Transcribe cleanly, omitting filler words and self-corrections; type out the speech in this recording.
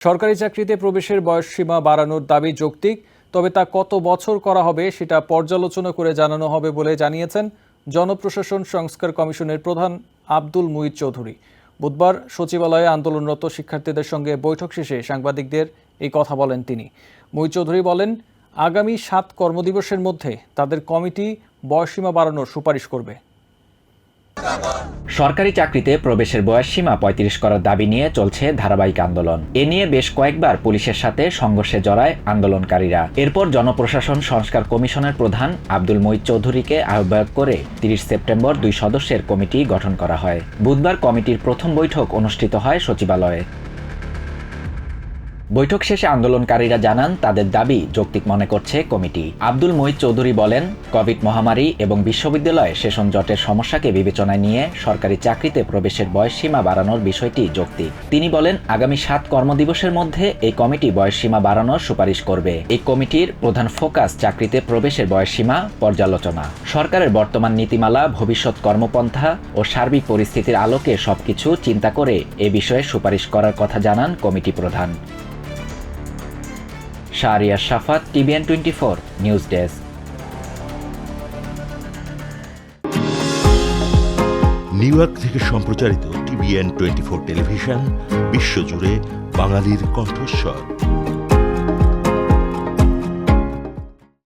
সরকারি চাকরিতে প্রবেশের বয়সসীমা বাড়ানোর দাবি যৌক্তিক, তবে তা কত বছর করা হবে সেটা পর্যালোচনা করে জানানো হবে বলে জানিয়েছেন জনপ্রশাসন সংস্কার কমিশনের প্রধান আব্দুল মুঈদ চৌধুরী। বুধবার সচিবালয়ে আন্দোলনরত শিক্ষার্থীদের সঙ্গে বৈঠক শেষে সাংবাদিকদের এই কথা বলেন তিনি। মুঈদ চৌধুরী বলেন, আগামী ৭ কর্মদিবসের মধ্যে তাদের কমিটি বয়সসীমা বাড়ানোর সুপারিশ করবে। সরকারি চাকরিতে প্রবেশের বয়সসীমা ৩৫ করার দাবি নিয়ে চলছে ধারাবাহিক আন্দোলন। এ নিয়ে বেশ কয়েকবার পুলিশের সাথে সংঘর্ষে জড়ায় আন্দোলনকারীরা। এরপর জনপ্রশাসন সংস্কার কমিশনের প্রধান আব্দুল মুঈদ চৌধুরীকে আহ্বায়ক করে ৩০ সেপ্টেম্বর ২ সদস্যের কমিটি গঠন করা হয়। বুধবার কমিটির প্রথম বৈঠক অনুষ্ঠিত হয় সচিবালয়ে। বৈঠক শেষে আন্দোলনকারীরা জানান, তাদের দাবি যৌক্তিক মনে করছে কমিটি। আব্দুল মুঈদ চৌধুরী বলেন, কোভিড মহামারী এবং বিশ্ববিদ্যালয়ে সেশন জটের সমস্যাকে বিবেচনায় নিয়ে সরকারি চাকরিতে প্রবেশের বয়সসীমা বাড়ানোর বিষয়টি যৌক্তিক। তিনি বলেন, আগামী ৭ কর্মদিবসের মধ্যে এই কমিটি বয়সসীমা বাড়ানোর সুপারিশ করবে। এই কমিটির প্রধান ফোকাস চাকরিতে প্রবেশের বয়সসীমা পর্যালোচনা। সরকারের বর্তমান নীতিমালা, ভবিষ্যৎ কর্মপন্থা ও সার্বিক পরিস্থিতির আলোকে সবকিছু চিন্তা করে এ বিষয়ে সুপারিশ করার কথা জানান কমিটি প্রধান। শাহরিয়ার শাফাত, TVN 24 news desk. New York থেকে সম্প্রচারিত TVN 24 টেলিভিশন বিশ্বজুড়ে বাঙালির কণ্ঠস্বর।